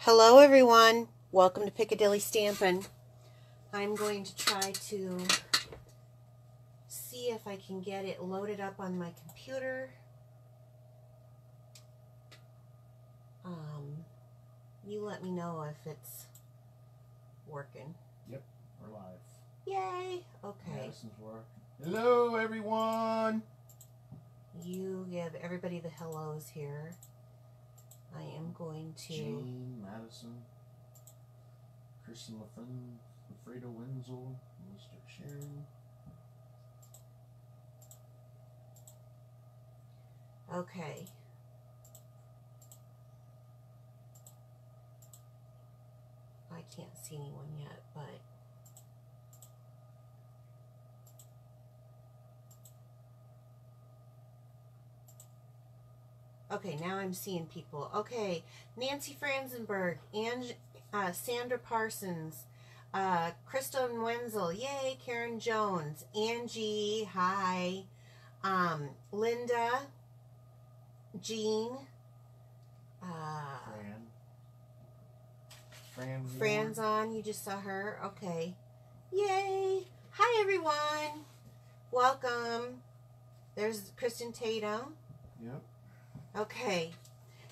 Hello everyone, welcome to Piccadilly Stampin'. I'm going to try to see if I can get it loaded up on my computer. You let me know if it's working. Yep, we're live. Yay! Okay. Madison's work. Hello everyone! You give everybody the hellos here. I am going to... Jean, Madison, Kristen LaFin, Alfredo Wenzel, Mr. Sharon. Okay. I can't see anyone yet, but... Okay, now I'm seeing people. Okay, Nancy Franzenberg, Sandra Parsons, Kristen Wenzel, yay, Karen Jones, Angie, hi, Linda, Jean, Fran's on, you just saw her, okay, yay, hi everyone, welcome, there's Kristen Tatum. Yep. Okay,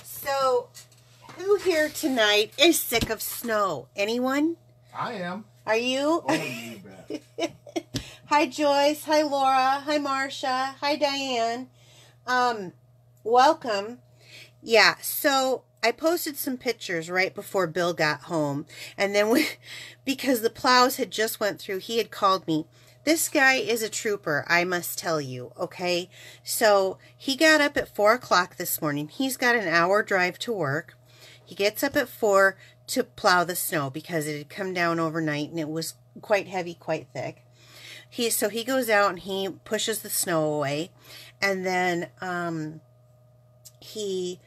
so who here tonight is sick of snow? Anyone? I am. Are you? Oh, you bet. Hi, Joyce. Hi, Laura. Hi, Marcia. Hi, Diane. Welcome. Yeah, so I posted some pictures right before Bill got home, and then because the plows had just went through, he had called me. This guy is a trooper, I must tell you, okay? So he got up at 4 o'clock this morning. He's got an hour drive to work. He gets up at 4 to plow the snow because it had come down overnight and it was quite heavy, quite thick. So he goes out and he pushes the snow away, and then he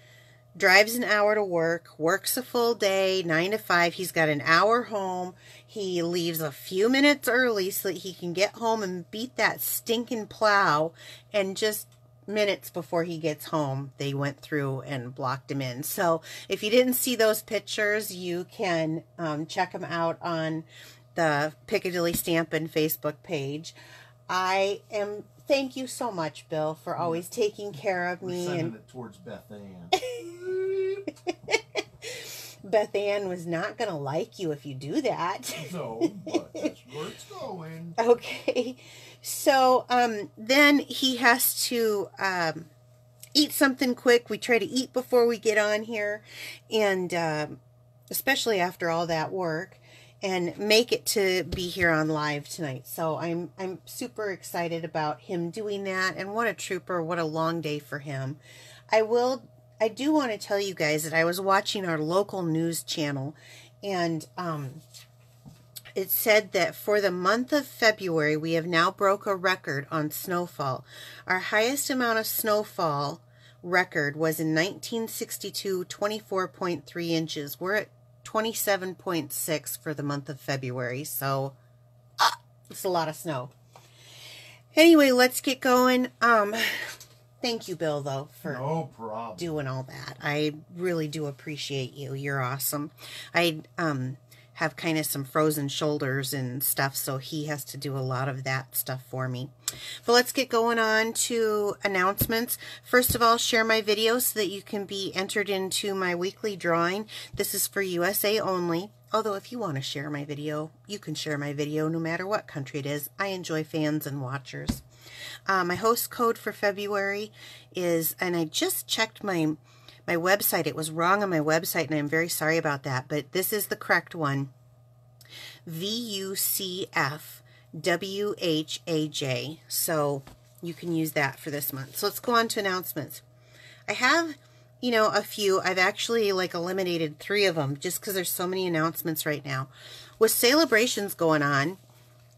drives an hour to work, works a full day, 9 to 5. He's got an hour home. He leaves a few minutes early so that he can get home and beat that stinking plow. And just minutes before he gets home, they went through and blocked him in. So if you didn't see those pictures, you can check them out on the Piccadilly Stampin' Facebook page. Thank you so much, Bill, for always taking care of me. We're sending it towards Beth Ann. Beth Ann was not going to like you if you do that. No, but that's where it's going. Okay. So then he has to eat something quick. We try to eat before we get on here, and especially after all that work, and make it to be here on live tonight. So I'm super excited about him doing that, and what a trooper, what a long day for him. I do want to tell you guys that I was watching our local news channel, and it said that for the month of February, we have now broke a record on snowfall. Our highest amount of snowfall record was in 1962, 24.3 inches. We're at 27.6 for the month of February, so it's a lot of snow. Anyway, let's get going. Thank you, Bill, though, for no problem doing all that. I really do appreciate you. You're awesome. I have kind of some frozen shoulders and stuff, so he has to do a lot of that stuff for me. But let's get going on to announcements. First of all, share my video so that you can be entered into my weekly drawing. This is for USA only. Although if you want to share my video, you can share my video no matter what country it is. I enjoy fans and watchers. My host code for February is, and I just checked my website. It was wrong on my website, and I'm very sorry about that, but this is the correct one. VUCFWHAJ. So you can use that for this month. So let's go on to announcements. I have, a few. I've actually eliminated 3 of them just because there's so many announcements right now. With celebrations going on,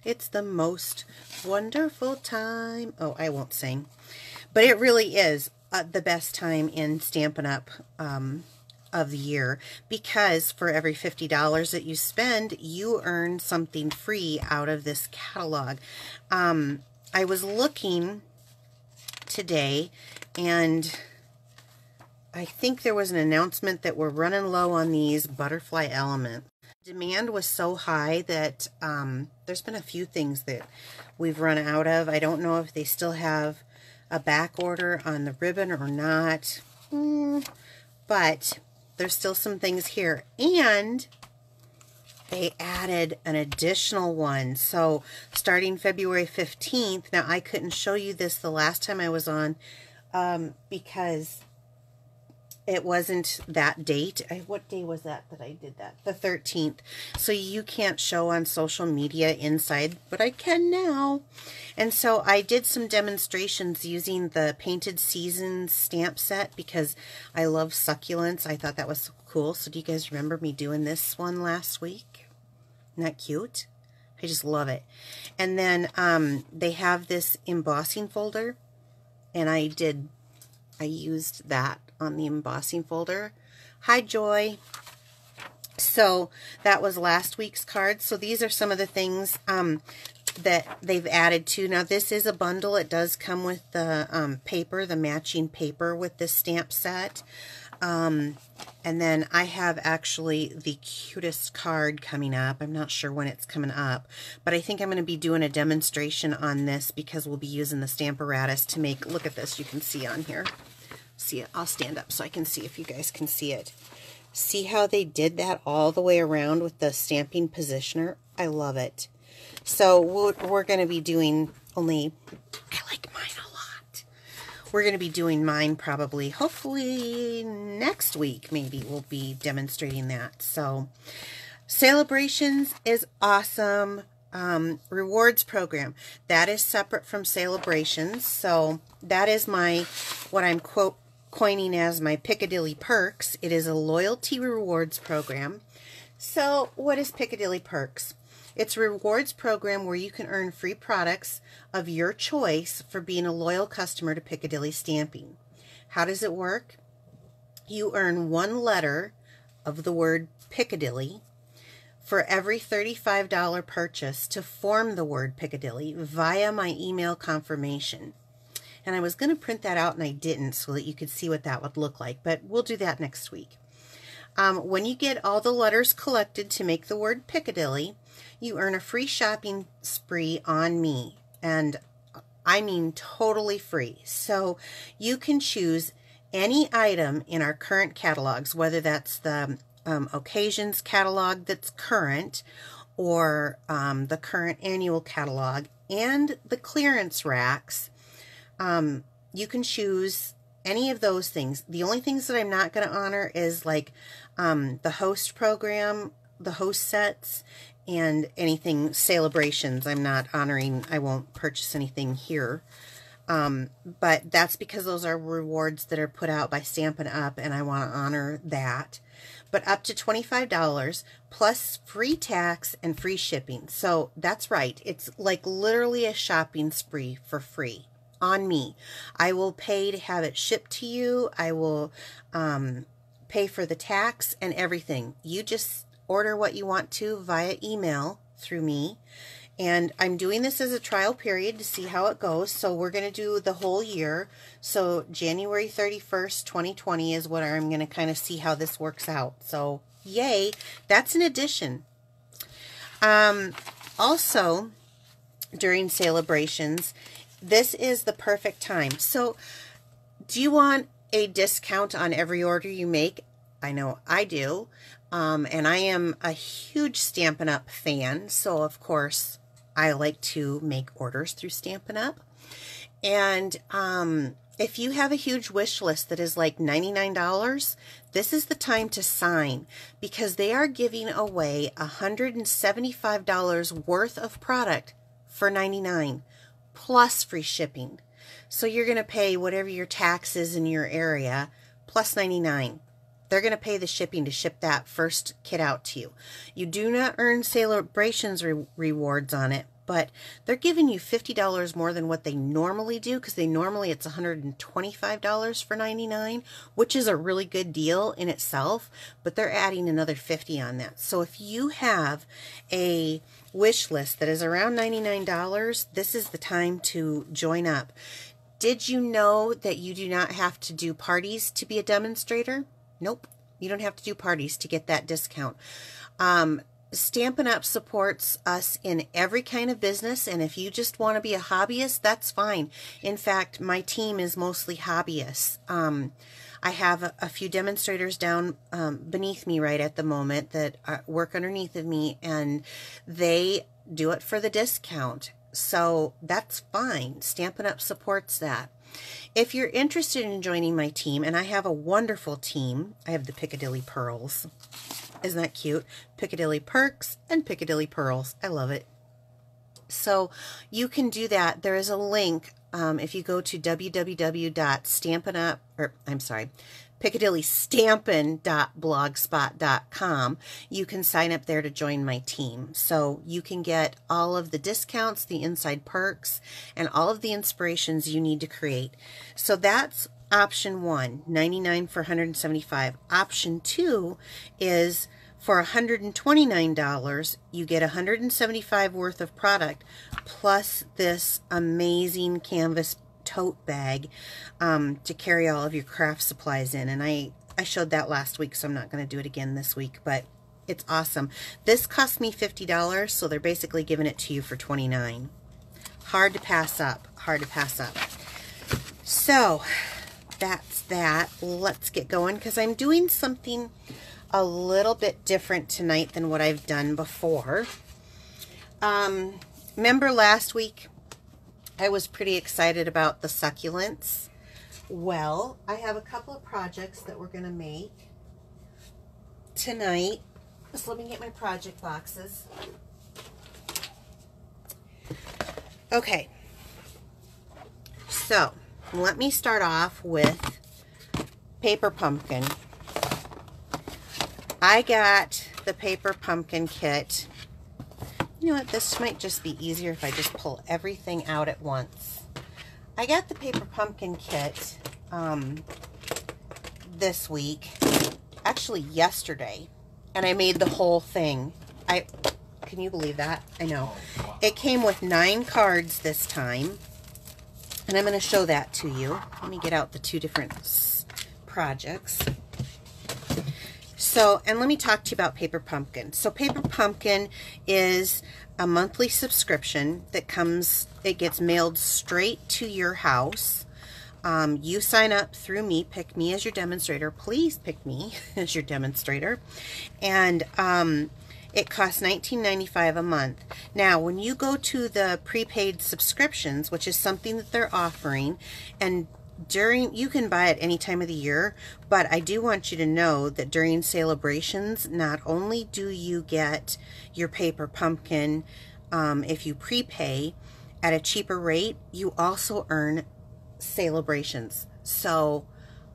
it's the most wonderful time. Oh, I won't sing. But it really is the best time in Stampin' Up of the year, because for every $50 that you spend, you earn something free out of this catalog. I was looking today, and I think there was an announcement that we're running low on these butterfly element. Demand was so high that there's been a few things that we've run out of. I don't know if they still have a back order on the ribbon or not, but there's still some things here. And they added an additional one. So starting February 15th, now I couldn't show you this the last time I was on because it wasn't that date. What day was that I did that? The 13th. So you can't show on social media inside, but I can now. And so I did some demonstrations using the Painted Seasons stamp set because I love succulents. I thought that was so cool. So do you guys remember me doing this one last week? Isn't that cute? I just love it. And then they have this embossing folder, and I used that on the embossing folder. Hi, Joy. So that was last week's card. So these are some of the things that they've added to. Now this is a bundle. It does come with the paper, the matching paper with this stamp set. And then I have actually the cutest card coming up. I'm not sure when it's coming up, but I think I'm going to be doing a demonstration on this because we'll be using the Stamparatus to make, look at this, you can see on here. See it? I'll stand up so I can see if you guys can see it. See how they did that all the way around with the stamping positioner? I love it. So we're going to be doing only, I like mine a lot. We're going to be doing mine probably, hopefully next week maybe we'll be demonstrating that. So Celebrations is awesome. Rewards program, that is separate from Celebrations. So that is my, what I'm coining as my Piccadilly Perks. It is a loyalty rewards program. So what is Piccadilly Perks? It's a rewards program where you can earn free products of your choice for being a loyal customer to Piccadilly Stamping. How does it work? You earn one letter of the word Piccadilly for every $35 purchase to form the word Piccadilly via my email confirmation. And I was going to print that out and I didn't so that you could see what that would look like, but we'll do that next week. When you get all the letters collected to make the word Piccadilly, you earn a free shopping spree on me. And I mean totally free. So you can choose any item in our current catalogs, whether that's the occasions catalog that's current or the current annual catalog and the clearance racks. You can choose any of those things. The only things that I'm not going to honor is like the host program, the host sets, and anything Celebrations. I'm not honoring. I won't purchase anything here. But that's because those are rewards that are put out by Stampin' Up, and I want to honor that. But up to $25 plus free tax and free shipping. So that's right. It's like literally a shopping spree for free on me. I will pay to have it shipped to you. I will pay for the tax and everything. You just order what you want to via email through me. And I'm doing this as a trial period to see how it goes. So we're going to do the whole year. So January 31st, 2020 is what I'm going to kind of see how this works out. So yay, that's an addition. Also, during Celebrations, this is the perfect time. So do you want a discount on every order you make? I know I do. And I am a huge Stampin' Up fan. So of course, I like to make orders through Stampin' Up. And if you have a huge wish list that is like $99, this is the time to sign because they are giving away $175 worth of product for $99 plus free shipping. So you're going to pay whatever your tax is in your area plus $99. They're going to pay the shipping to ship that first kit out to you. You do not earn Celebrations rewards on it, but they're giving you $50 more than what they normally do because it's $125 for $99, which is a really good deal in itself, but they're adding another $50 on that. So if you have a wish list that is around $99, this is the time to join up. Did you know that you do not have to do parties to be a demonstrator? Nope. You don't have to do parties to get that discount. Stampin' Up! Supports us in every kind of business, and if you just want to be a hobbyist, that's fine. In fact, my team is mostly hobbyists. I have a few demonstrators down beneath me right at the moment that work underneath of me, and they do it for the discount. So that's fine. Stampin' Up! Supports that. If you're interested in joining my team, and I have a wonderful team, I have the Piccadilly Pearls. Isn't that cute? Piccadilly Perks and Piccadilly Pearls. I love it. So you can do that. There is a link if you go to piccadillystampin.blogspot.com. You can sign up there to join my team. So you can get all of the discounts, the inside perks, and all of the inspirations you need to create. So that's option 1, $99 for $175. Option 2 is for $129, you get $175 worth of product plus this amazing canvas tote bag to carry all of your craft supplies in. And I showed that last week, so I'm not going to do it again this week, but it's awesome. This cost me $50, so they're basically giving it to you for $29. Hard to pass up. Hard to pass up. So that's that. Let's get going because I'm doing something a little bit different tonight than what I've done before. Remember last week I was pretty excited about the succulents? Well, I have a couple of projects that we're going to make tonight. Just let me get my project boxes. Okay. So, let me start off with paper pumpkin. I got the paper pumpkin kit. You know what? This might just be easier if I just pull everything out at once. I got the paper pumpkin kit this week. Actually, yesterday. And I made the whole thing. Can you believe that? I know. It came with 9 cards this time. And I'm going to show that to you. Let me get out the 2 different projects. So, and let me talk to you about Paper Pumpkin. So Paper Pumpkin is a monthly subscription that it gets mailed straight to your house. You sign up through me, pick me as your demonstrator. Please pick me as your demonstrator. And it costs $19.95 a month. Now, when you go to the prepaid subscriptions, which is something that they're offering, and you can buy it any time of the year, but I do want you to know that during celebrations, not only do you get your paper pumpkin if you prepay at a cheaper rate, you also earn celebrations. So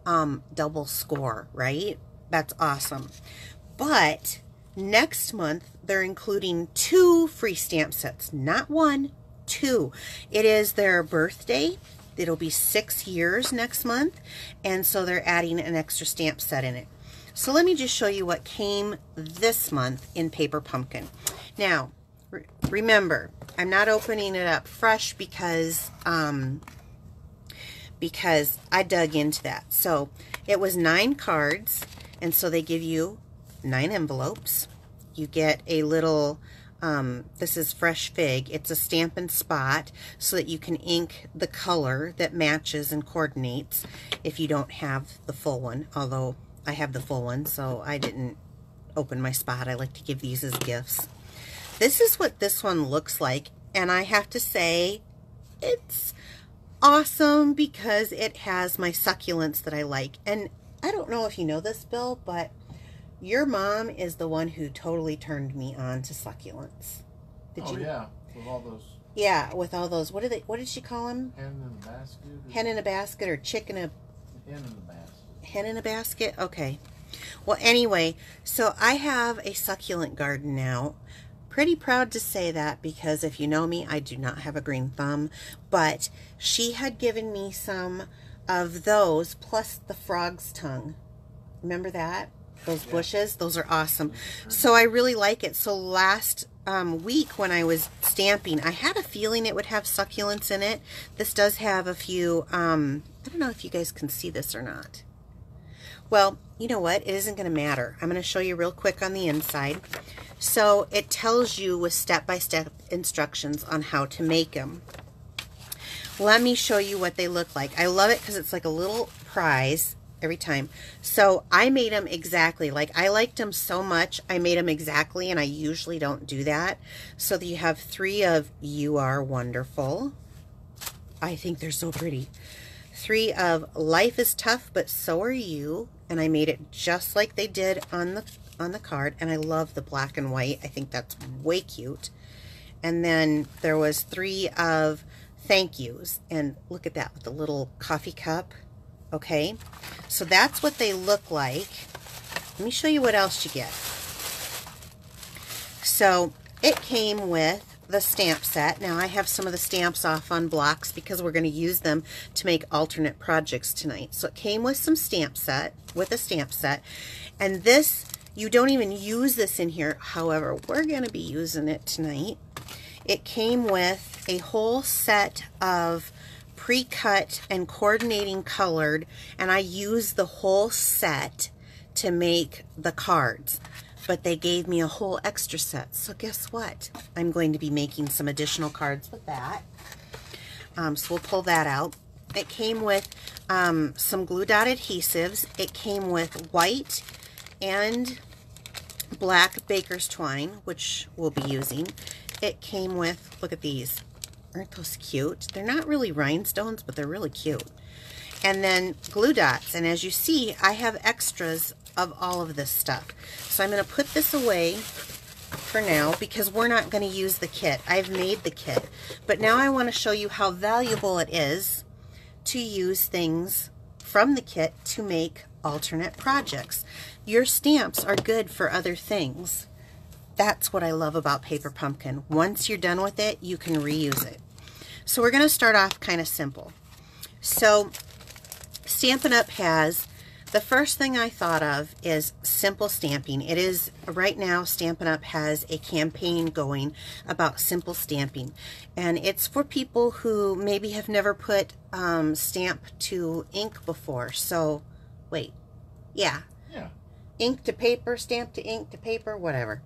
double score, right? That's awesome. But next month they're including 2 free stamp sets, not 1, 2. It is their birthday. It'll be 6 years next month, and so they're adding an extra stamp set in it. So let me just show you what came this month in Paper Pumpkin. Now, remember, I'm not opening it up fresh because I dug into that. So it was 9 cards, and so they give you 9 envelopes. You get a little... this is Fresh Fig. It's a Stampin' Spot so that you can ink the color that matches and coordinates if you don't have the full one, although I have the full one, so I didn't open my spot. I like to give these as gifts. This is what this one looks like, and I have to say it's awesome because it has my succulents that I like. And I don't know if you know this, Bill, but your mom is the one who totally turned me on to succulents. Did you? Yeah, with all those. Yeah, with all those. What did she call them? Hen in a basket. Hen in a basket or chicken in a... Hen in a basket. Hen in a basket? Okay. Well, anyway, so I have a succulent garden now. Pretty proud to say that because if you know me, I do not have a green thumb. But she had given me some of those plus the frog's tongue. Remember that? Those bushes, those are awesome. So I really like it. So last week when I was stamping, I had a feeling it would have succulents in it. This does have a few, I don't know if you guys can see this or not. Well, you know what? It isn't going to matter. I'm going to show you real quick on the inside. So it tells you with step-by-step instructions on how to make them. Let me show you what they look like. I love it because it's like a little prize every time. So I made them exactly. Like, I liked them so much, I made them exactly, and I usually don't do that. So that you have 3 of You Are Wonderful. I think they're so pretty. 3 of Life is Tough, but So Are You. And I made it just like they did on the card. And I love the black and white. I think that's way cute. And then there was 3 of Thank Yous. And look at that with the little coffee cup. Okay, so that's what they look like. Let me show you what else you get. So it came with the stamp set. Now I have some of the stamps off on blocks because we're going to use them to make alternate projects tonight. So it came with some stamp set, with a stamp set. And this, you don't even use this in here. However, we're going to be using it tonight. It came with a whole set of pre-cut and coordinating colored, and I used the whole set to make the cards, but they gave me a whole extra set. So guess what? I'm going to be making some additional cards with that. So we'll pull that out. It came with some glue dot adhesives. It came with white and black baker's twine, which we'll be using. It came with, look at these. Aren't those cute? They're not really rhinestones, but they're really cute. And then glue dots. And as you see, I have extras of all of this stuff. So I'm going to put this away for now because we're not going to use the kit. I've made the kit. But now I want to show you how valuable it is to use things from the kit to make alternate projects. Your stamps are good for other things. That's what I love about Paper Pumpkin. Once you're done with it, you can reuse it. So we're going to start off kind of simple. So Stampin' Up! Has, the first thing I thought of is simple stamping. It is, right now, Stampin' Up! Has a campaign going about simple stamping. And it's for people who maybe have never put stamp to ink before. So, wait, yeah. Ink to paper, stamp to ink to paper, whatever.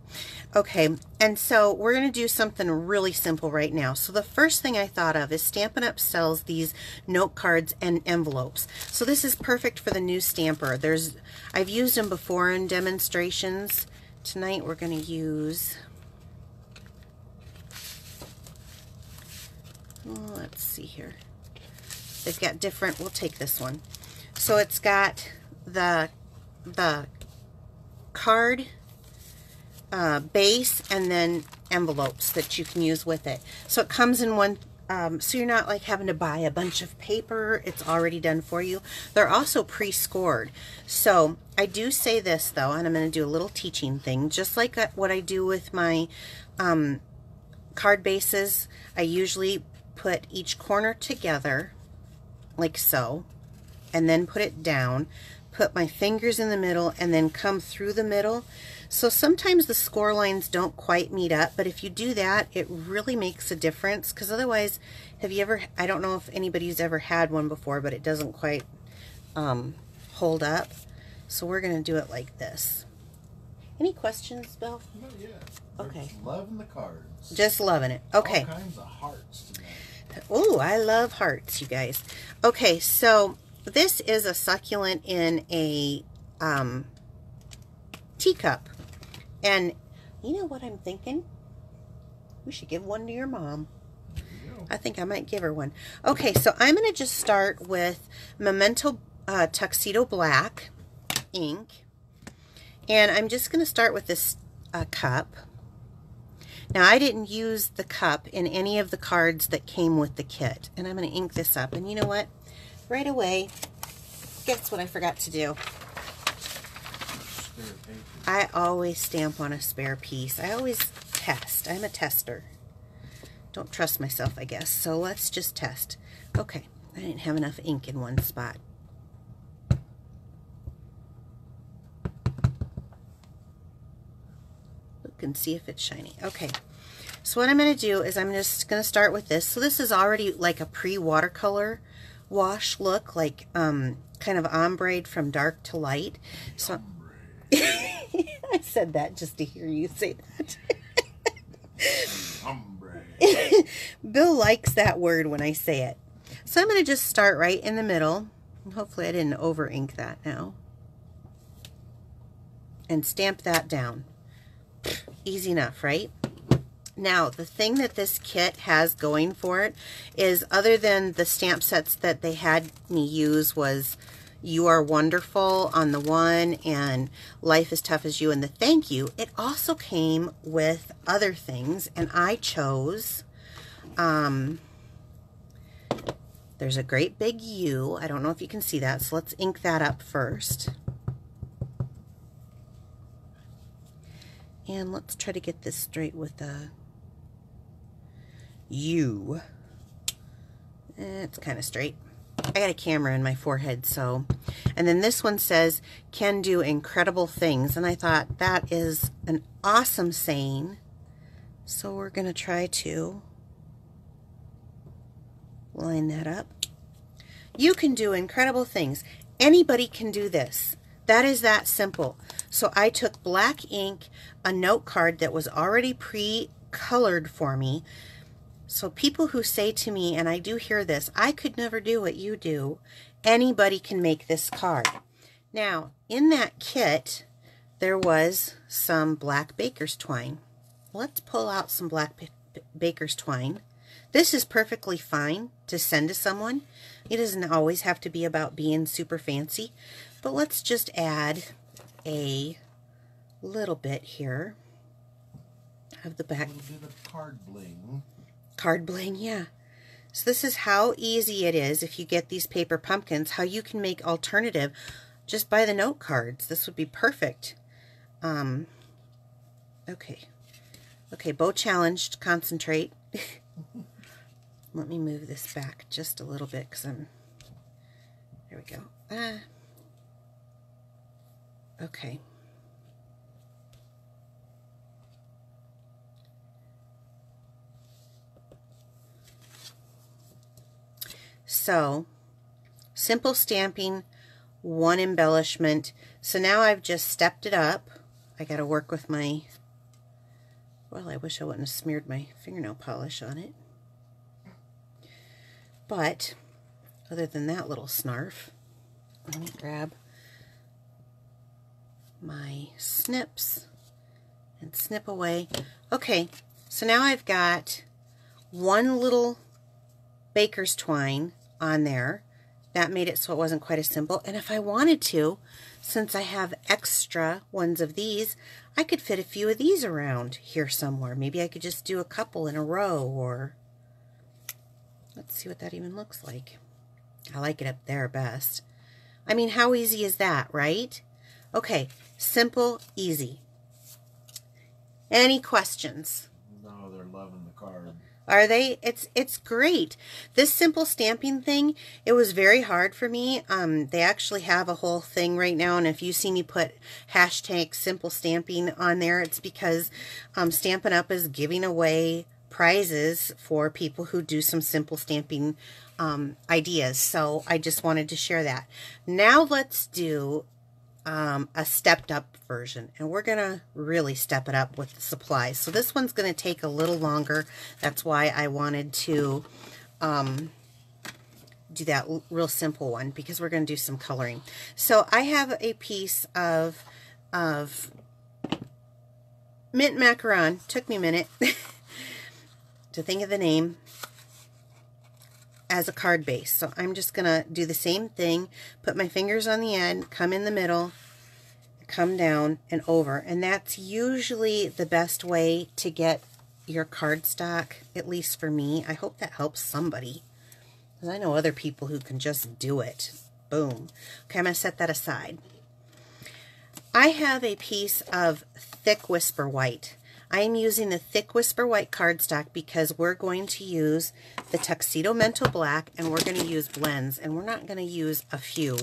Okay, and so we're going to do something really simple right now. So the first thing I thought of is Stampin' Up! Sells these note cards and envelopes. So this is perfect for the new stamper. I've used them before in demonstrations. Tonight we're going to use, let's see here. They've got different, we'll take this one. So it's got the card base and then envelopes that you can use with it. So it comes in one, so you're not like having to buy a bunch of paper. It's already done for you. They're also pre-scored. So I do say this though, and I'm going to do a little teaching thing, just like what I do with my card bases. I usually put each corner together like so, and then put it down. Put my fingers in the middle and then come through the middle. So sometimes the score lines don't quite meet up, but if you do that, it really makes a difference, because otherwise, have you ever, I don't know if anybody's ever had one before, but it doesn't quite hold up. So we're going to do it like this. Any questions, Bill? Not yet. Okay. Just loving the cards. Just loving it. Okay. All kinds of hearts tonight. Oh, I love hearts, you guys. Okay, so this is a succulent in a teacup. And you know what I'm thinking? We should give one to your mom. There you go. I think I might give her one. Okay, so I'm going to just start with Memento Tuxedo Black ink. And I'm just going to start with this cup. Now, I didn't use the cup in any of the cards that came with the kit. And I'm going to ink this up. And you know what? Right away, guess what I forgot to do? Spare paper. I always stamp on a spare piece. I always test. I'm a tester. Don't trust myself, I guess. So let's just test. Okay, I didn't have enough ink in one spot. look and see if it's shiny. Okay, so what I'm going to do is I'm just going to start with this. So this is already like a pre-watercolor wash look, like kind of ombre from dark to light. So I said that just to hear you say that. Ombre. Bill likes that word when I say it. So I'm going to just start right in the middle. Hopefully I didn't over ink that now. And stamp that down. Easy enough, right? Now, the thing that this kit has going for it is, other than the stamp sets that they had me use was You Are Wonderful on the one and Life is Tough as You and the Thank You, it also came with other things, and I chose, there's a great big U. I don't know if you can see that, so let's ink that up first. And let's try to get this straight with a U. It's kind of straight. I got a camera in my forehead, so. And then this one says, can do incredible things. And I thought that is an awesome saying. So we're going to try to line that up. You can do incredible things. Anybody can do this. That is that simple. So I took black ink, a note card that was already pre-colored for me. So people who say to me, and I do hear this, I could never do what you do. Anybody can make this card. Now, in that kit, there was some black baker's twine. Let's pull out some black baker's twine. This is perfectly fine to send to someone. It doesn't always have to be about being super fancy. But let's just add a little bit here of the back. A little bit of card bling. Card bling, yeah. So this is how easy it is, if you get these paper pumpkins, how you can make alternative just by the note cards. This would be perfect. Okay. Okay, bow challenged, concentrate. Let me move this back just a little bit because I'm, there we go. Okay. So, simple stamping, one embellishment. So now I've just stepped it up. I got to work with my, well, I wish I wouldn't have smeared my fingernail polish on it. But, other than that little snarf, let me grab my snips and snip away. Okay, so now I've got one little baker's twine on there. That made it so it wasn't quite as simple. And if I wanted to, since I have extra ones of these, I could fit a few of these around here somewhere. Maybe I could just do a couple in a row, or let's see what that even looks like. I like it up there best. I mean, how easy is that, right? Okay, simple, easy. Any questions? No, they're loving the card. Are they? It's great. This simple stamping thing, it was very hard for me. They actually have a whole thing right now, and if you see me put hashtag simple stamping on there, it's because Stampin' Up! Is giving away prizes for people who do some simple stamping ideas. So I just wanted to share that. Now let's do a stepped up version, and we're gonna really step it up with the supplies. So this one's gonna take a little longer. That's why I wanted to do that real simple one, because we're gonna do some coloring. So I have a piece of mint macaron. Took me a minute to think of the name, as a card base. So I'm just gonna do the same thing, put my fingers on the end, come in the middle, come down and over. And that's usually the best way to get your cardstock, at least for me. I hope that helps somebody, because I know other people who can just do it. Boom. Okay, I'm gonna set that aside. I have a piece of thick Whisper White. I am using the thick Whisper White cardstock because we're going to use the Tuxedo Mental Black, and we're going to use blends, and we're not going to use a few.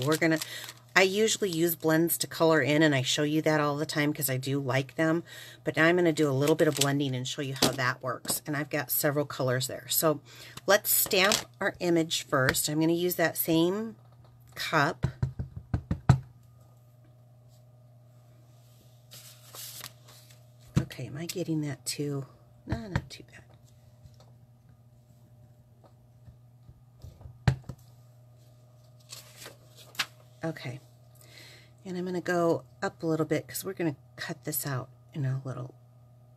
I usually use blends to color in, and I show you that all the time because I do like them. But now I'm going to do a little bit of blending and show you how that works. And I've got several colors there. So let's stamp our image first. I'm going to use that same cup. Okay, am I getting that too? No, not too bad. Okay, and I'm going to go up a little bit because we're going to cut this out in a little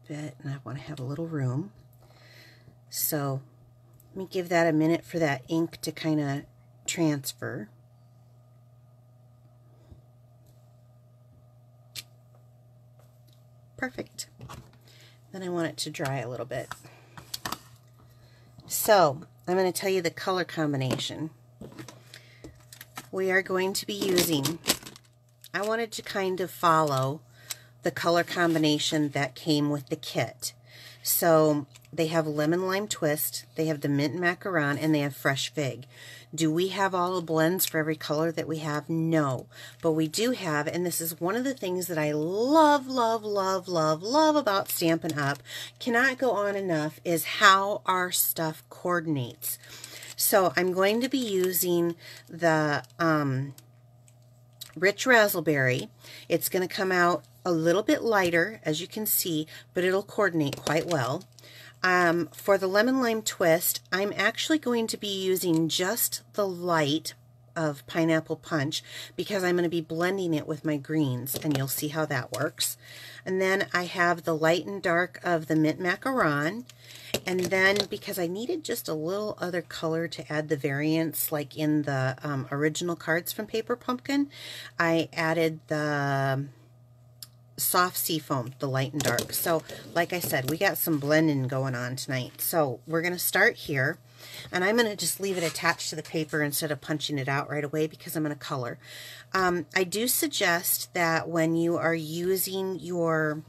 bit, and I want to have a little room. So let me give that a minute for that ink to kind of transfer. Perfect. Then I want it to dry a little bit. So I'm going to tell you the color combination we are going to be using. I wanted to kind of follow the color combination that came with the kit. So they have lemon lime twist, they have the mint macaron, and they have fresh fig. Do we have all the blends for every color that we have? No, but we do have, and this is one of the things that I love, love, love, love, love about Stampin' Up. Cannot go on enough, is how our stuff coordinates. So I'm going to be using the Rich Razzleberry. It's going to come out a little bit lighter, as you can see, but it'll coordinate quite well. For the Lemon Lime Twist, I'm actually going to be using just the light of Pineapple Punch because I'm going to be blending it with my greens, and you'll see how that works. And then I have the light and dark of the Mint Macaron. And then, because I needed just a little other color to add the variants, like in the original cards from Paper Pumpkin, I added the soft seafoam, the light and dark. So, like I said, we got some blending going on tonight. So, we're going to start here, and I'm going to just leave it attached to the paper instead of punching it out right away because I'm going to color. I do suggest that when you are using your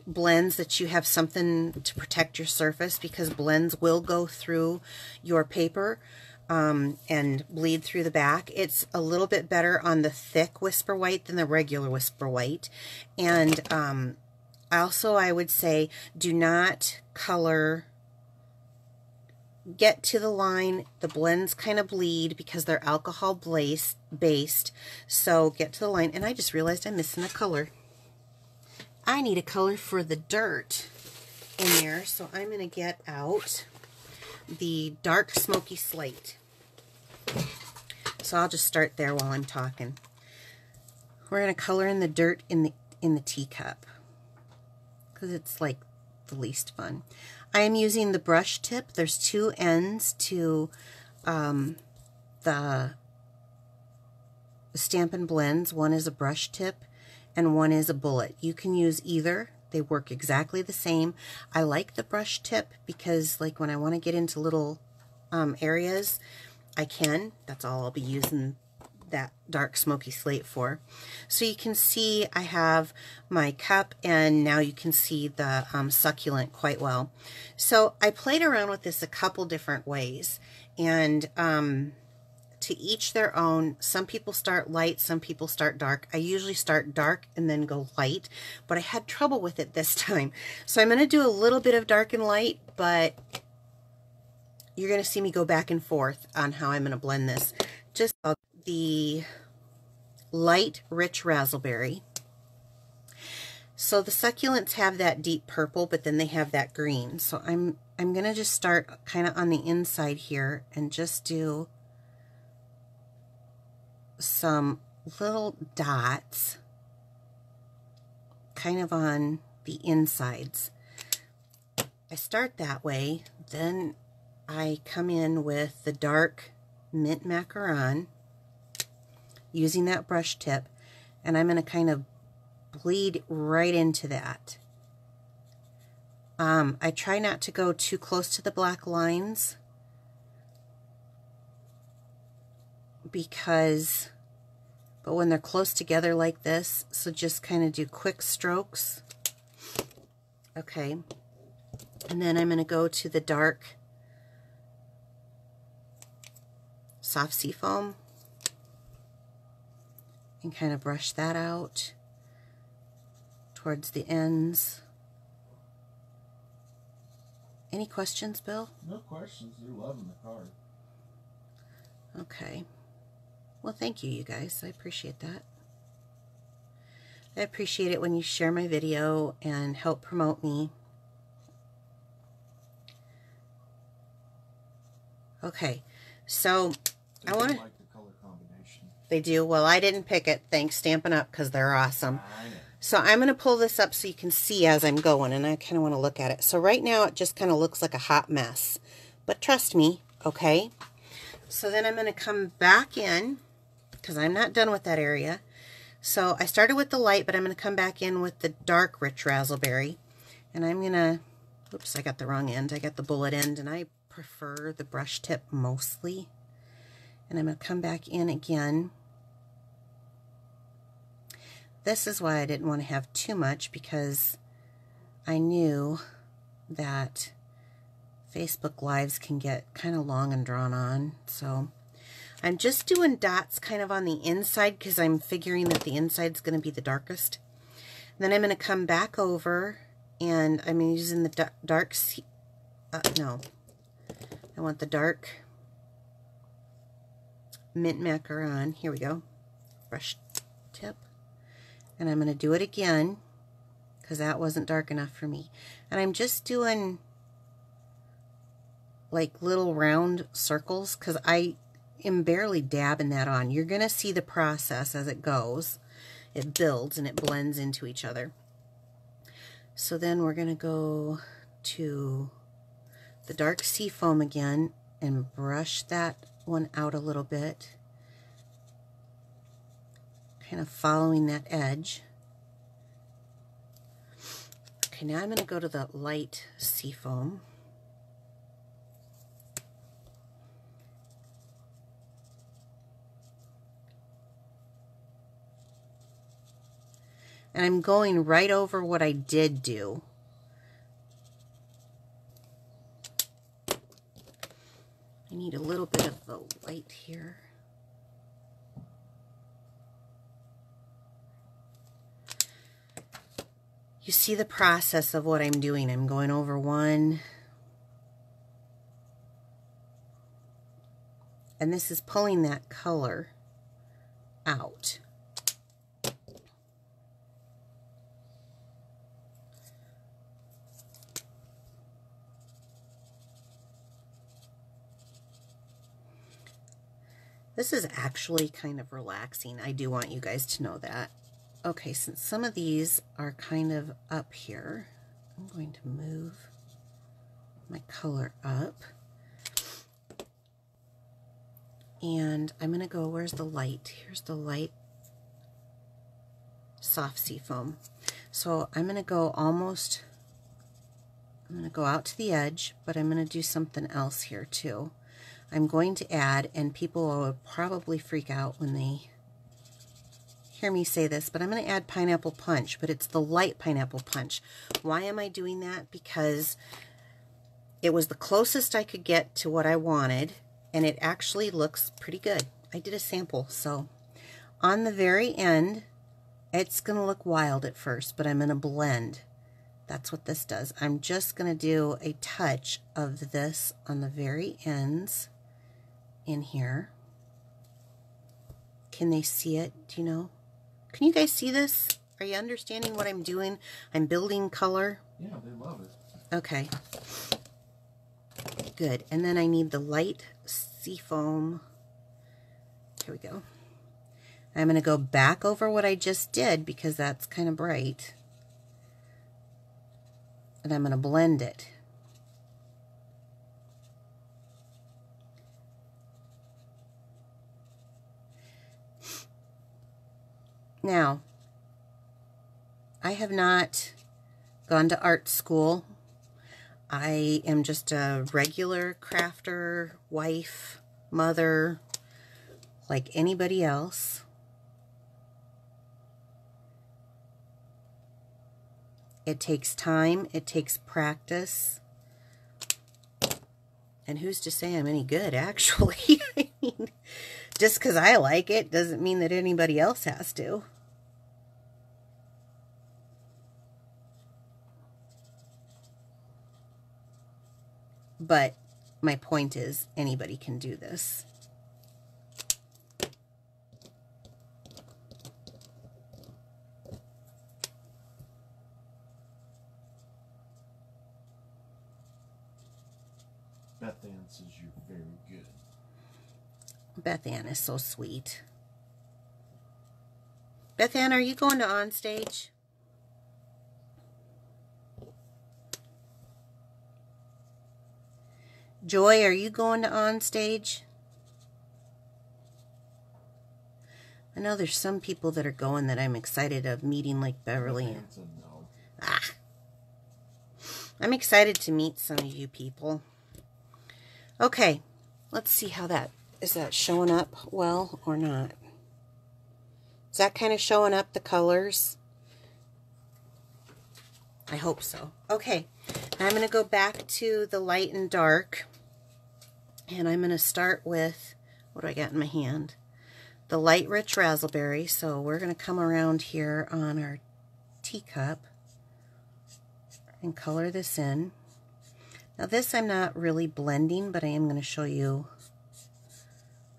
blends that you have something to protect your surface, because blends will go through your paper and bleed through the back. It's a little bit better on the thick Whisper White than the regular Whisper White. And also I would say do not color, get to the line, the blends kind of bleed because they're alcohol based, so get to the line. And I just realized I'm missing a color. I need a color for the dirt in there, so I'm going to get out the dark smoky slate. So I'll just start there while I'm talking. We're going to color in the dirt in the teacup because it's like the least fun. I am using the brush tip. There's two ends to the Stampin' Blends. One is a brush tip and one is a bullet. You can use either. They work exactly the same. I like the brush tip because, like, when I want to get into little areas, I can. That's all I'll be using that dark smoky slate for. So you can see I have my cup, and now you can see the succulent quite well. So I played around with this a couple different ways, and to each their own. Some people start light, some people start dark. I usually start dark and then go light, but I had trouble with it this time. So I'm going to do a little bit of dark and light, but you're going to see me go back and forth on how I'm going to blend this. Just the light Rich Razzleberry. So the succulents have that deep purple, but then they have that green. So I'm going to just start kind of on the inside here and just do some little dots kind of on the insides. I start that way, then I come in with the dark Mint Macaron using that brush tip, and I'm going to kind of bleed right into that. I try not to go too close to the black lines but when they're close together like this, so just kind of do quick strokes. Okay, and then I'm going to go to the dark soft seafoam and kind of brush that out towards the ends. Any questions, Bill? No questions. They're loving the card. Okay. Well, thank you, you guys. I appreciate that. I appreciate it when you share my video and help promote me. Okay, so I want to... like the color combination. They do? Well, I didn't pick it. Thanks, Stampin' Up, because they're awesome. I know. So I'm going to pull this up so you can see as I'm going, and I kind of want to look at it. So right now it just kind of looks like a hot mess. But trust me, okay? So then I'm going to come back in, because I'm not done with that area. So I started with the light, but I'm going to come back in with the dark rich razzleberry. And I'm going to, oops, I got the wrong end. I got the bullet end, and I prefer the brush tip mostly. And I'm going to come back in again. This is why I didn't want to have too much, because I knew that Facebook Lives can get kind of long and drawn on. So I'm just doing dots kind of on the inside because I'm figuring that the inside's going to be the darkest. And then I'm going to come back over and I'm using the dark, no, I want the dark mint macaron. Here we go. Brush tip. And I'm going to do it again because that wasn't dark enough for me. And I'm just doing like little round circles because I am barely dabbing that on. You're going to see the process as it goes. It builds and it blends into each other. So then we're going to go to the dark seafoam again and brush that one out a little bit. Kind of following that edge. Okay, now I'm going to go to the light seafoam. And I'm going right over what I did do. I need a little bit of the light here. You see the process of what I'm doing. I'm going over one. And this is pulling that color out. This is actually kind of relaxing. I do want you guys to know that. Okay, since some of these are kind of up here, I'm going to move my color up. And I'm going to go, where's the light? Here's the light soft seafoam. So I'm going to go almost, I'm going to go out to the edge, but I'm going to do something else here too. I'm going to add, and people will probably freak out when they hear me say this, but I'm going to add pineapple punch, but it's the light pineapple punch. Why am I doing that? Because it was the closest I could get to what I wanted, and it actually looks pretty good. I did a sample, so on the very end, it's going to look wild at first, but I'm going to blend. That's what this does. I'm just going to do a touch of this on the very ends in here. Can they see it? Do you know? Can you guys see this? Are you understanding what I'm doing? I'm building color. Yeah, they love it. Okay. Good. And then I need the light seafoam. Here we go. I'm going to go back over what I just did because that's kind of bright. And I'm going to blend it. Now, I have not gone to art school. I am just a regular crafter, wife, mother, like anybody else. It takes time, it takes practice. And who's to say I'm any good, actually? I mean, Just because I like it doesn't mean that anybody else has to. But my point is, anybody can do this. Beth Ann says you're very good. Beth Ann is so sweet. Beth Ann, are you going to on stage? Joy, are you going to on stage? I know there's some people that are going that I'm excited of meeting, like Beverly. Beth Ann said no. Ah. I'm excited to meet some of you people. Okay, let's see how that, is that showing up well or not? Is that kind of showing up the colors? I hope so. Okay, now I'm going to go back to the light and dark. And I'm going to start with, what do I got in my hand? The light rich raspberry. So we're going to come around here on our teacup and color this in. Now this I'm not really blending, but I am going to show you.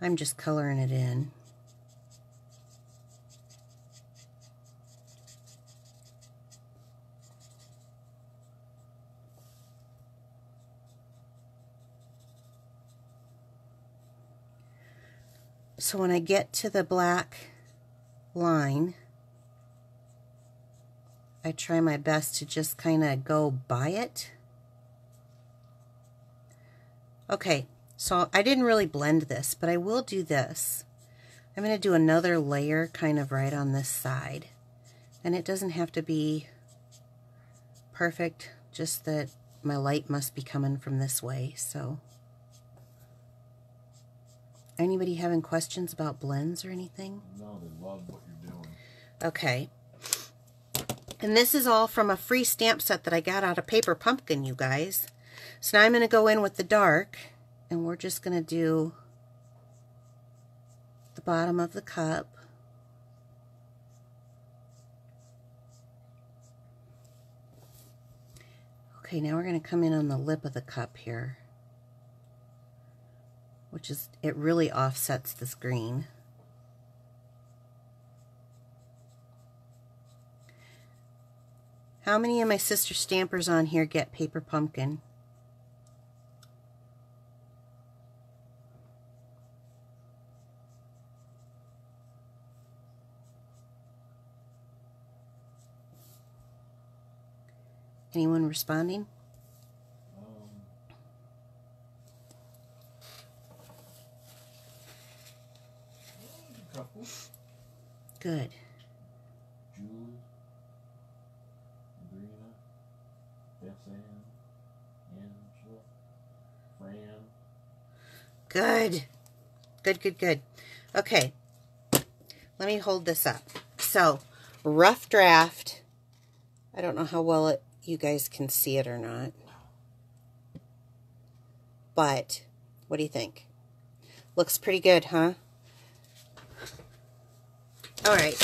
I'm just coloring it in. So when I get to the black line, I try my best to just kind of go by it. Okay, so I didn't really blend this, but I will do this. I'm going to do another layer kind of right on this side. And it doesn't have to be perfect, just that my light must be coming from this way, so. Anybody having questions about blends or anything? No, they love what you're doing. Okay. And this is all from a free stamp set that I got out of Paper Pumpkin, you guys. So now I'm going to go in with the dark, and we're just going to do the bottom of the cup. Okay, now we're going to come in on the lip of the cup here, which is, it really offsets this green. How many of my sister stampers on here get Paper Pumpkin? Anyone responding? A couple. Good. Julie, Adrena, Beth Ann, Angela, Fran. Good. Good, good, good. Okay. Let me hold this up. So, rough draft. I don't know how well you guys can see it or not. But, what do you think? Looks pretty good, huh? Alright.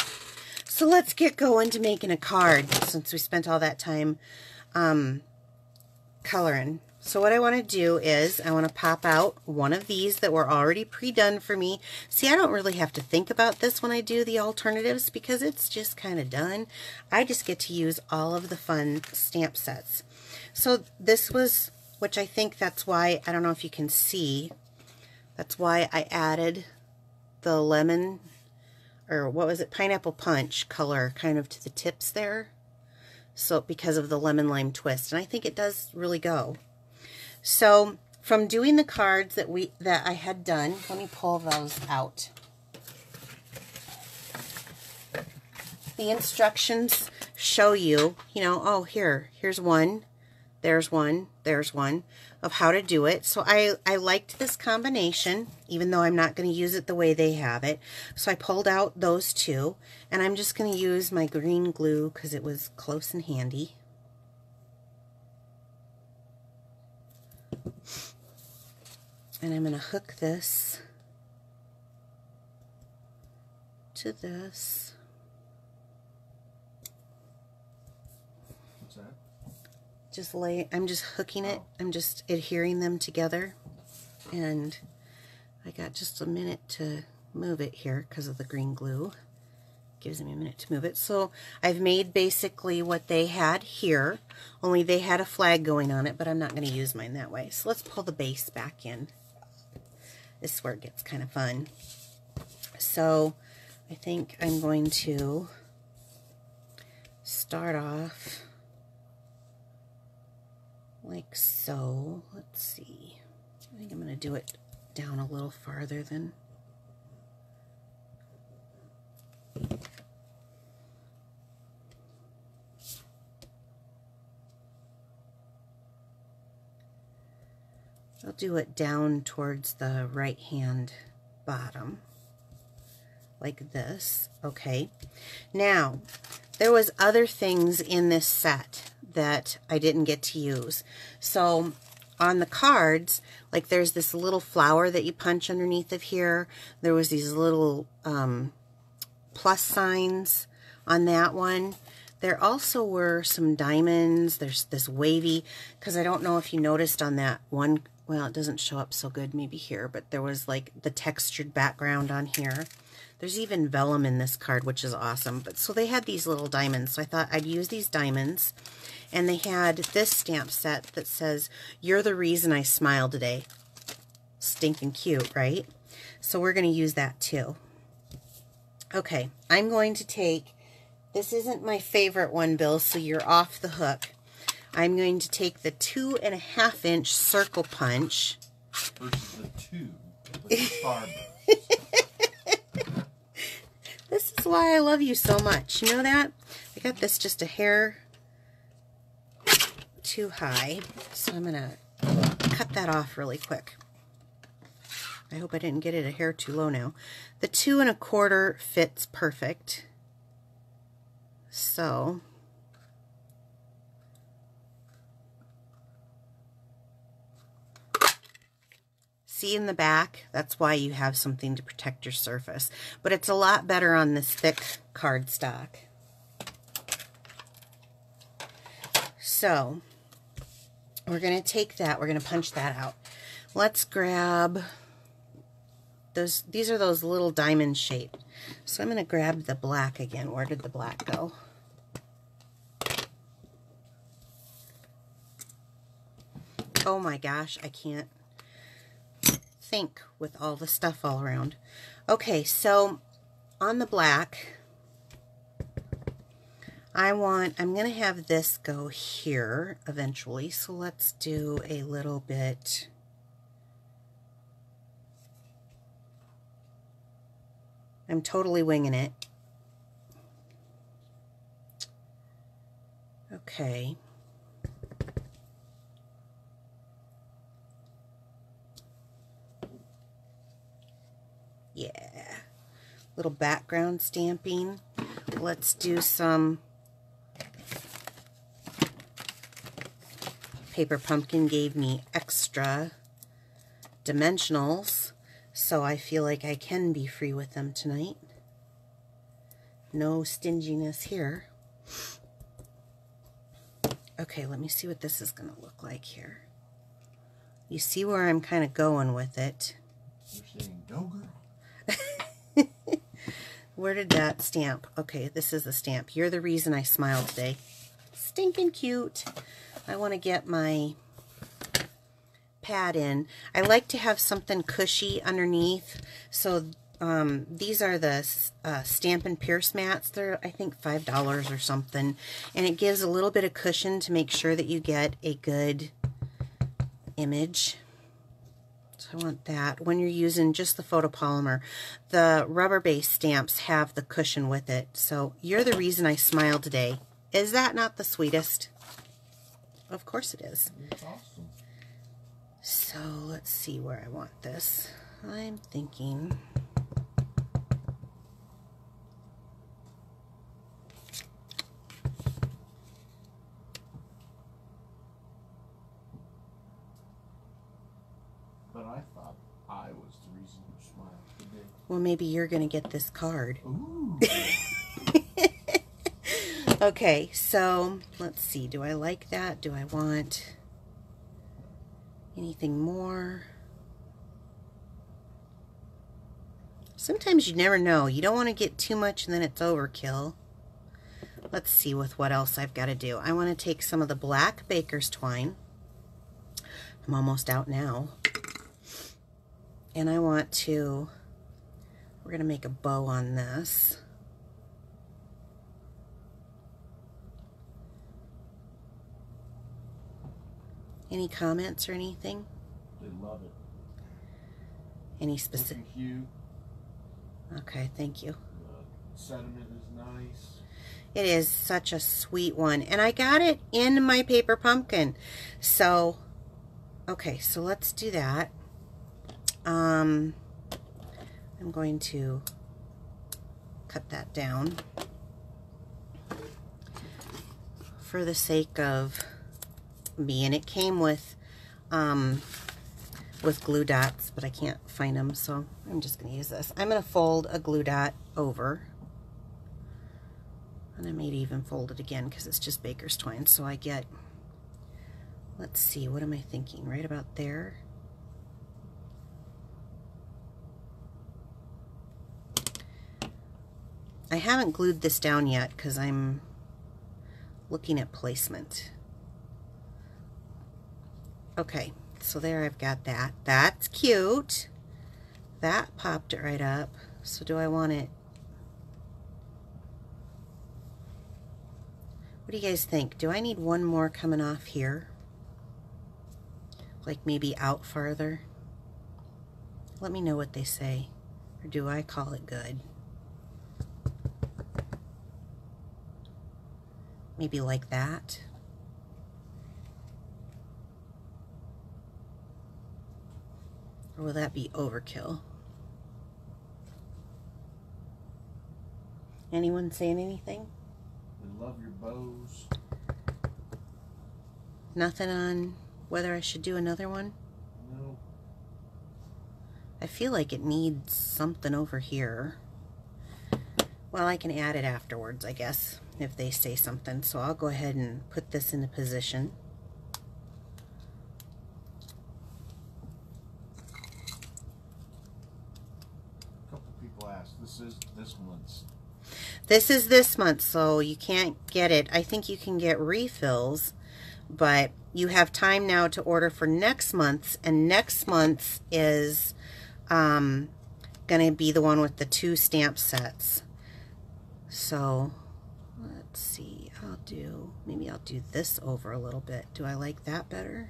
So, let's get going to making a card, since we spent all that time coloring. So what I want to do is I want to pop out one of these that were already pre-done for me. See, I don't really have to think about this when I do the alternatives because it's just kind of done. I just get to use all of the fun stamp sets. So this was, which I think that's why, I don't know if you can see, that's why I added the lemon, or what was it, pineapple punch color kind of to the tips there. So because of the lemon lime twist, and I think it does really go. So from doing the cards that I had done, let me pull those out. The instructions show you, oh, here's one, there's one, there's one, of how to do it. So I liked this combination, even though I'm not going to use it the way they have it. So I pulled out those two, and I'm just going to use my green glue because it was close and handy. And I'm going to hook this to this. What's that? I'm just hooking it. I'm just adhering them together. And I got just a minute to move it here because of the green glue. Gives me a minute to move it. So I've made basically what they had here, only they had a flag going on it, but I'm not going to use mine that way. So let's pull the base back in. This is where it gets kind of fun. So I think I'm going to start off like so. Let's see. I think I'm going to do it down a little farther than. I'll do it down towards the right hand bottom like this. Okay, now there was other things in this set that I didn't get to use. So on the cards, like there's this little flower that you punch underneath of here. There was these little plus signs on that one. There also were some diamonds. There's this wavy, because I don't know if you noticed on that one, well, it doesn't show up so good maybe here, but there was like the textured background on here. There's even vellum in this card, which is awesome. But so they had these little diamonds, so I thought I'd use these diamonds. And they had this stamp set that says, "You're the reason I smile today." Stinking cute, right? So we're going to use that too. Okay, I'm going to take, this isn't my favorite one, Bill, so you're off the hook. I'm going to take the 2.5 inch circle punch. Versus the 2 with the Starburst. This is why I love you so much. You know that? I got this just a hair too high, so I'm going to cut that off really quick. I hope I didn't get it a hair too low now. The 2 1/4 fits perfect. So see in the back, that's why you have something to protect your surface. But it's a lot better on this thick cardstock. So we're going to take that, we're going to punch that out. Let's grab those, these are those little diamond shape. So I'm going to grab the black again. Where did the black go? Oh my gosh, I can't think with all the stuff all around. Okay, so on the black, I'm going to have this go here eventually. So let's do a little bit. I'm totally winging it. Okay. Yeah. Little background stamping. Let's do some Paper Pumpkin gave me extra dimensionals, so I feel like I can be free with them tonight. No stinginess here. Okay, let me see what this is going to look like here. You see where I'm kind of going with it. You're saying go, girl. Where did that stamp? Okay, this is the stamp. You're the reason I smile today. Stinking cute. I want to get my pad in. I like to have something cushy underneath. So these are the Stampin' Pierce mats. They're, I think, $5 or something. And it gives a little bit of cushion to make sure that you get a good image. So I want that. When you're using just the photopolymer, the rubber-based stamps have the cushion with it. So you're the reason I smile today. Is that not the sweetest? Of course it is. It's awesome. So let's see where I want this. I'm thinking... But I thought I was the reason you smiled today. Well, maybe you're going to get this card. Ooh. Okay, so let's see. Do I like that? Do I want anything more? Sometimes you never know. You don't want to get too much and then it's overkill. Let's see with what else I've got to do. I want to take some of the black baker's twine. I'm almost out now. And I want to, we're going to make a bow on this. Any comments or anything? They love it. Any specific? Hue. Okay, thank you. Sentiment is nice. It is such a sweet one. And I got it in my paper pumpkin. So, okay, so let's do that. I'm going to cut that down for the sake of me. And it came with glue dots, but I can't find them, so I'm just going to use this. I'm going to fold a glue dot over. And I may even fold it again because it's just baker's twine. So I get, let's see, what am I thinking? Right about there. I haven't glued this down yet because I'm looking at placement. Okay, so there I've got that. That's cute. That popped it right up. So do I want it? What do you guys think? Do I need one more coming off here? Like maybe out farther? Let me know what they say. Or do I call it good? Maybe like that. Or will that be overkill? Anyone saying anything? We love your bows. Nothing on whether I should do another one? No. I feel like it needs something over here. Well, I can add it afterwards, I guess, if they say something. So I'll go ahead and put this into position. A couple people asked, this is this month's. This is this month, so you can't get it. I think you can get refills, but you have time now to order for next month's, and next month's is going to be the one with the 2 stamp sets. So let's see, maybe I'll do this over a little bit. Do I like that better?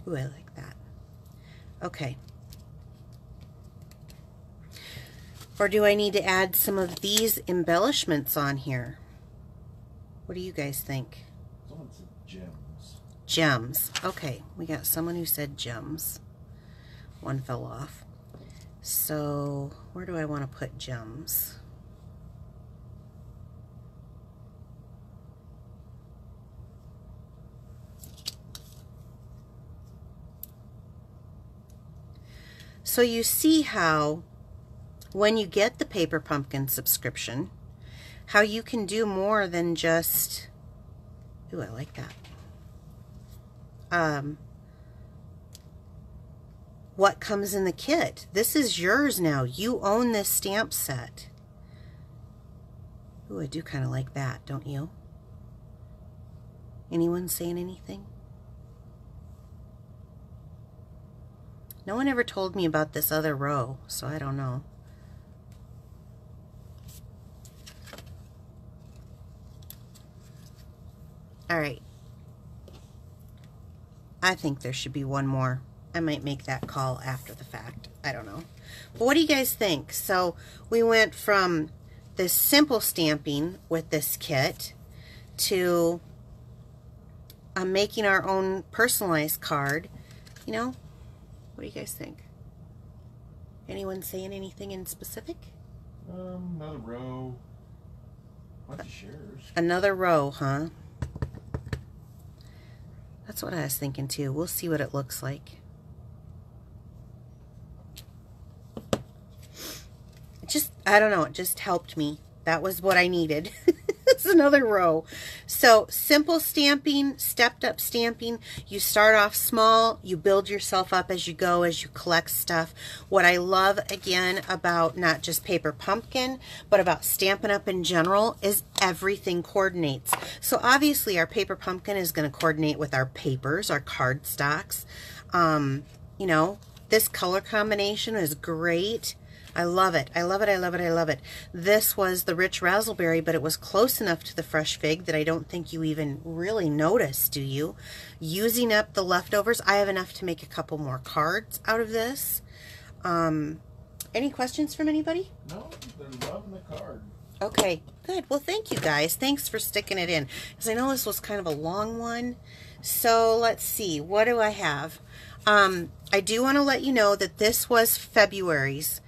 Ooh, I like that. Okay. Or do I need to add some of these embellishments on here? What do you guys think? Someone said gems. Gems. Okay, we got someone who said gems. One fell off. So, where do I want to put gems? So you see how when you get the Paper Pumpkin subscription, how you can do more than just, ooh, I like that. What comes in the kit. This is yours now. You own this stamp set. Ooh, I do kind of like that, don't you? Anyone saying anything? No one ever told me about this other row, so I don't know. All right. I think there should be one more. I might make that call after the fact. I don't know. But what do you guys think? So we went from this simple stamping with this kit to making our own personalized card. You know, what do you guys think? Anyone saying anything in specific? Another row. Bunch of shares. Another row, huh? That's what I was thinking too. We'll see what it looks like. I don't know, it just helped me. That was what I needed. It's another row. So simple stamping, stepped up stamping. You start off small, you build yourself up as you go, as you collect stuff. What I love again about not just Paper Pumpkin, but about Stampin' Up in general is everything coordinates. So obviously our Paper Pumpkin is going to coordinate with our papers, our card stocks. You know, this color combination is great. I love it. I love it. I love it. I love it. This was the Rich Razzleberry, but it was close enough to the Fresh Fig that I don't think you even really noticed, do you? Using up the leftovers, I have enough to make a couple more cards out of this. Any questions from anybody? No, they're loving the card. Okay, good. Well, thank you guys. Thanks for sticking it in, because I know this was kind of a long one. So let's see. What do I have? I do want to let you know that this was February's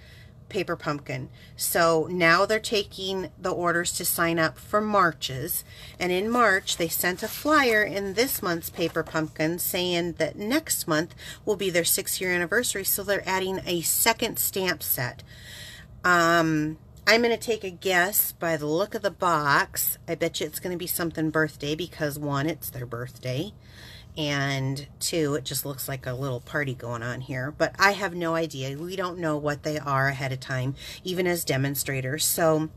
Paper Pumpkin. So now they're taking the orders to sign up for March's, and in March they sent a flyer in this month's Paper Pumpkin saying that next month will be their 6-year anniversary, so they're adding a second stamp set. I'm going to take a guess by the look of the box. I bet you it's going to be something birthday, because 1, it's their birthday, and 2, it just looks like a little party going on here. But I have no idea. We don't know what they are ahead of time, even as demonstrators. So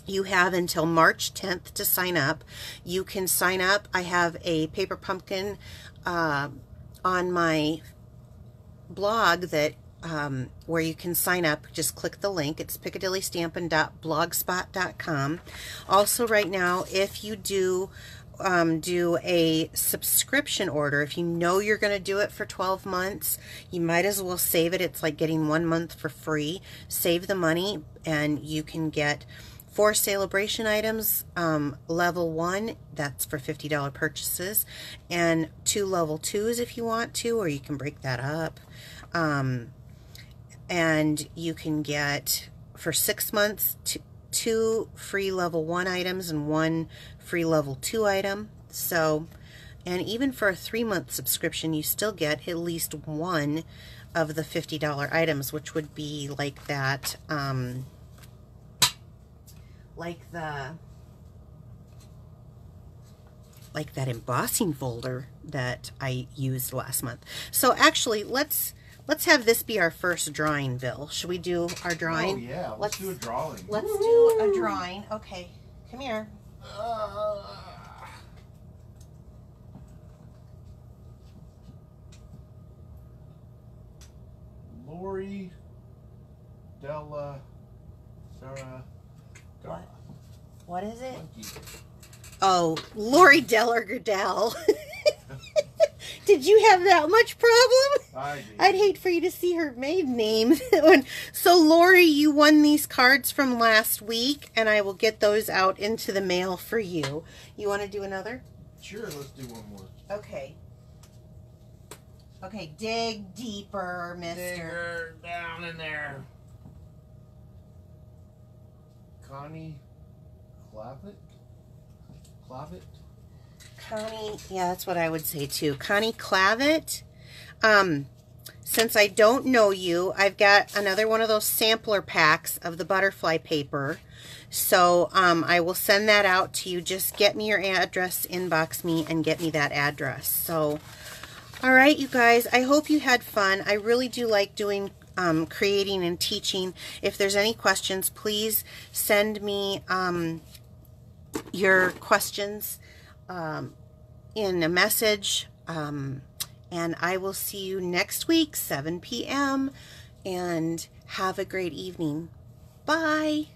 you have until March 10th to sign up. You can sign up. I have a Paper Pumpkin on my blog that where you can sign up. Just click the link. It's piccadillystampin.blogspot.com. Also right now, if you do a subscription order, if you know you're going to do it for 12 months, you might as well save it. It's like getting 1 month for free. Save the money and you can get 4 celebration items, level 1, that's for $50 purchases, and 2 level 2s if you want to, or you can break that up. And you can get, for 6 months, 2 free level 1 items and 1 free level 2 item. So, and even for a 3-month subscription, you still get at least 1 of the $50 items, which would be like that, like that embossing folder that I used last month. So actually, let's have this be our first drawing, Bill. Should we do our drawing? Oh yeah, let's do a drawing. Let's do a drawing. Okay, come here. Lori Della Sarah. What is it? Monkey. Oh, Lori Dellergerdell. Did you have that much problem? I did. I'd hate for you to see her maiden name. So, Lori, you won these cards from last week, and I will get those out into the mail for you. You want to do another? Sure, let's do one more. Okay. Okay, dig deeper, mister. Digger down in there. Connie Clavitt? Connie, yeah, that's what I would say too. Connie Clavitt. Since I don't know you, I've got another one of those sampler packs of the butterfly paper. So I will send that out to you. Just get me your address, inbox me, and get me that address. So, all right, you guys, I hope you had fun. I really do like doing creating and teaching. If there's any questions, please send me your questions in a message, and I will see you next week, 7 p.m., and have a great evening. Bye.